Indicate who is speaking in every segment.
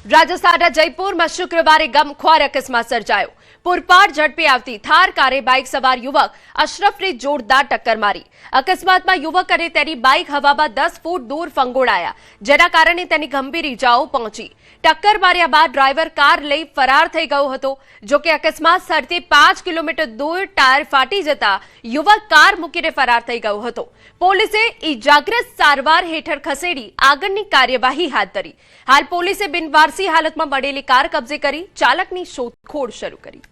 Speaker 1: રાજસ્થાનના જયપુરમાં શુક્રવારે ગમખ્વાર અકસ્માત સર્જાયો। પૂરપાટ ઝડપે આવતી થાર કારે બાઇક સવાર યુવક અશરફને જોરદાર ટક્કર મારી। અકસ્માતમાં યુવક અને તેની બાઇક હવામાં 10 ફૂટ દૂર ફંગોળાયા, જેના કારણે તેની ગંભીર ઇજાઓ પહોંચી। ટક્કર માર્યા બાદ ડ્રાઈવર કાર લઈ ફરાર થઈ ગયો હતો। જો કે અકસ્માત સ્થળથી 5 કિલોમીટર દૂર ટાયર ફાટી જતા યુવક કાર મૂકીને ફરાર થઈ ગયો હતો। પોલીસે ઇજાગ્રસ્ત સારવાર હેઠળ ખસેડી આગળની કાર્યવાહી હાથ ધરી। હાલ પોલીસે બિનવારસી હાલતમાં મળેલી કાર કબજે કરી ચાલકની શોધખોળ શરૂ કરી।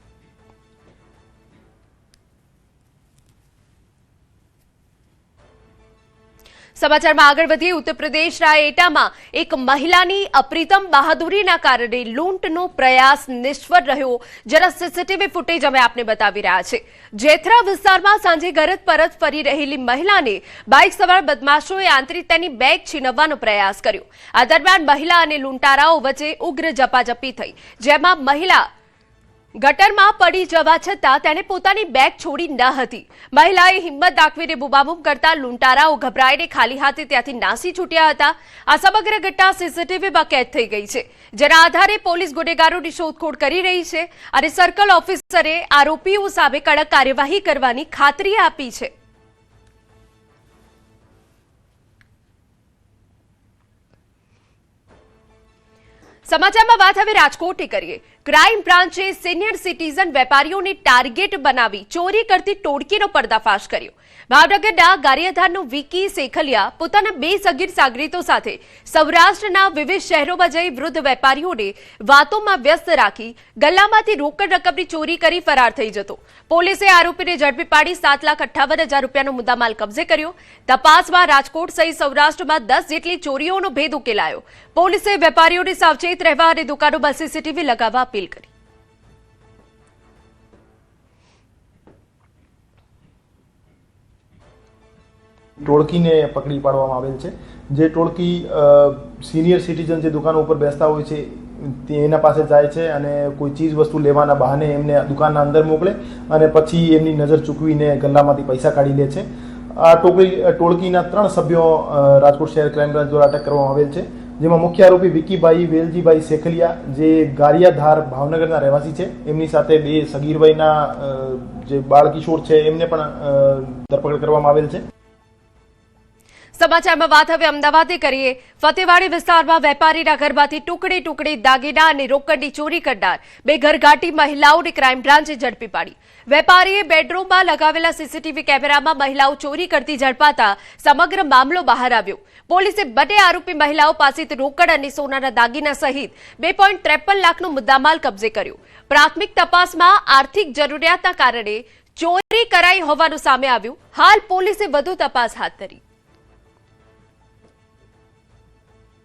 Speaker 1: સમાચારમાં આગળ વધીએ। ઉત્તર પ્રદેશના એટામાં એક મહિલાની અપ્રિતમ બહાદુરીના કારણે લૂંટનો પ્રયાસ નિષ્ફળ રહ્યો, જેના સીસીટીવી ફૂટેજ અમે આપને બતાવી રહ્યા છે। જેથરા વિસ્તારમાં સાંજે ઘર પરત ફરી રહેલી મહિલાને બાઇક સવાર બદમાશોએ આંતરી તેની બેગ છીનવવાનો પ્રયાસ કર્યો। આ દરમિયાન મહિલા અને લૂંટારાઓ વચ્ચે ઉગ્ર ઝપાઝપી થઈ, જેમાં મહિલા ગટરમાં પડી જવા છતાં તેણે પોતાની બેગ છોડી ન હતી। મહિલાએ હિંમત દાખવીને બૂમાબૂમ કરતા લૂંટારાઓ ગભરાઈને ખાલી હાથે ત્યાંથી નાસી છૂટ્યા હતા। આ સમગ્ર ઘટના સીસીટીવીમાં કેદ થઈ ગઈ છે, જેના આધારે પોલીસ ગુનેગારોની શોધખોળ કરી રહી છે અને સર્કલ ઓફિસરે આરોપીઓ સામે કડક કાર્યવાહી કરવાની ખાતરી આપી છે। સમાચારમાં વાત હવે રાજકોટની કરીએ। ક્રાઇમ બ્રાન્ચે સિનિયર સિટીઝન વેપારીઓને ટાર્ગેટ બનાવી ચોરી કરતી ટોળકીનો પર્દાફાશ કર્યો। ભાવનગરના ગારિયાધારનો વિકી સેખલિયા પોતાના 2 સગીર સાગરીતો સાથે સૌરાષ્ટ્રના વિવિધ શહેરોમાં જઈ વૃદ્ધ વેપારીઓને વાતોમાં વ્યસ્ત રાખી ગલ્લામાંથી રોકડ રકમની ચોરી કરી ફરાર થઈ જતો। પોલીસે આરોપીને ઝડપી પાડી 7,58,000 રૂપિયાનો મુદ્દામાલ કબજે કર્યો। તપાસમાં રાજકોટ સહિત સૌરાષ્ટ્રમાં 10 જેટલી ચોરીઓનો ભેદ ઉકેલાયો। પોલીસે વેપારીઓને સાવચેત રહેવા અને દુકાનોમાં સીસીટીવી લગાવવા અપીલ કરી।
Speaker 2: ટોળકીને પકડી પાડવામાં આવેલ છે, જે ટોળકી સિનિયર સિટીઝન જે દુકાનો ઉપર બેસતા હોય છે એના પાસે જાય છે અને કોઈ ચીજ વસ્તુ લેવાના બહાને એમને દુકાનના અંદર મોકલે અને પછી એમની નજર ચૂકવીને ગલ્લામાંથી પૈસા કાઢી લે છે। આ ટોળકીના 3 સભ્યો રાજકોટ શહેર ક્રાઇમ બ્રાન્ચ દ્વારા અટક કરવામાં આવેલ છે, જેમાં મુખ્ય આરોપી વિકીભાઈ વેલજીભાઈ સેખલિયા, જે ગારિયાધાર ભાવનગરના રહેવાસી છે, એમની સાથે 2 સગીરભાઈના જે બાળ કિશોર છે એમને પણ ધરપકડ કરવામાં આવેલ છે।
Speaker 1: સમાચારમાં વાત હવે અમદાવાદની કરીએ। ફતેવાડી વિસ્તારમાં વેપારીના ઘરમાંથી ટુકડે ટુકડે દાગીના અને રોકડની ચોરી કરનાર 2 ઘરઘાટી મહિલાઓને ક્રાઇમ બ્રાન્ચે ઝડપી પાડી। વેપારીએ બેડરૂમમાં લગાવેલા સીસીટીવી કેમેરામાં મહિલાઓ ચોરી કરતી ઝડપાતા સમગ્ર મામલો બહાર આવ્યો। પોલીસે બંને આરોપી મહિલાઓ પાસેથી રોકડ અને સોનાના દાગીના સહિત 2.53 લાખનો મુદ્દામાલ કબજે કર્યો। પ્રાથમિક તપાસમાં આર્થિક જરૂરિયાતના કારણે ચોરી કરાઈ હોવાનું સામે આવ્યું। હાલ પોલીસે વધુ તપાસ હાથ ધરી।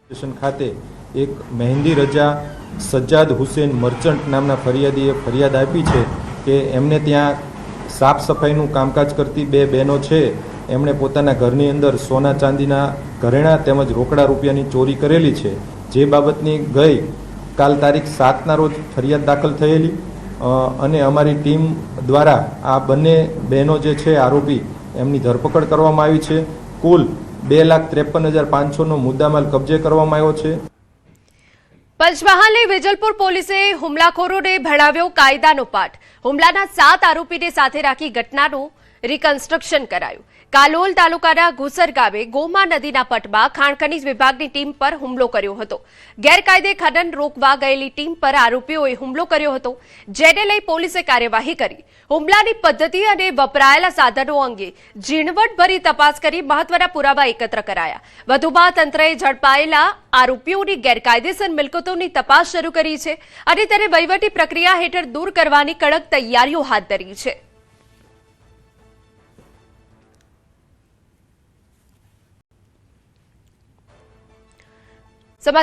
Speaker 3: સ્ટેશન ખાતે એક મહેંદી રજા સજ્જાદ હુસેન મર્ચન્ટ નામના ફરિયાદીએ ફરિયાદ આપી છે કે એમને ત્યાં સાફ સફાઈનું કામકાજ કરતી 2 બહેનો છે, એમણે પોતાના ઘરની અંદર સોના ચાંદીના ઘરેણાં તેમજ રોકડા રૂપિયાની ચોરી કરેલી છે, જે બાબતની ગઈ કાલ તારીખ 7ના રોજ ફરિયાદ દાખલ થયેલી અને અમારી ટીમ દ્વારા આ બંને બહેનો જે છે આરોપી એમની ધરપકડ કરવામાં આવી છે। કુલ 2,53,500નો મુદ્દામાલ કબજે કરવામાં આવ્યો છે।
Speaker 1: પંચમહાલની વેજલપુર પોલીસે હુમલાખોરોને ભણાવ્યો કાયદાનો પાઠ। હુમલાના 7 આરોપીને સાથે રાખી ઘટનાનું રિકન્સ્ટ્રક્શન કરાયું। કાલોલ તાલુકાના ઘુસર ગામે ગોમા નદીના પટમાં ખાણ ખનીજ વિભાગની ટીમ પર હુમલો કર્યો હતો। ગેરકાયદે ખનન રોકવા ગયેલી ટીમ પર આરોપીઓએ હુમલો કર્યો હતો, જેને લઈ પોલીસે કાર્યવાહી કરી। હુમલાની પદ્ધતિ અને વપરાયેલા સાધનો અંગે ઝીણવટભરી તપાસ કરી મહત્વના પુરાવા એકત્ર કરાયા। વધુમાં તંત્રએ ઝડપાયેલા આરોપીઓની ગેરકાયદેસર મિલકતોની તપાસ શરૂ કરી છે અને તેને વહીવટી પ્રક્રિયા હેઠળ દૂર કરવાની કડક તૈયારીઓ હાથ ધરી છે।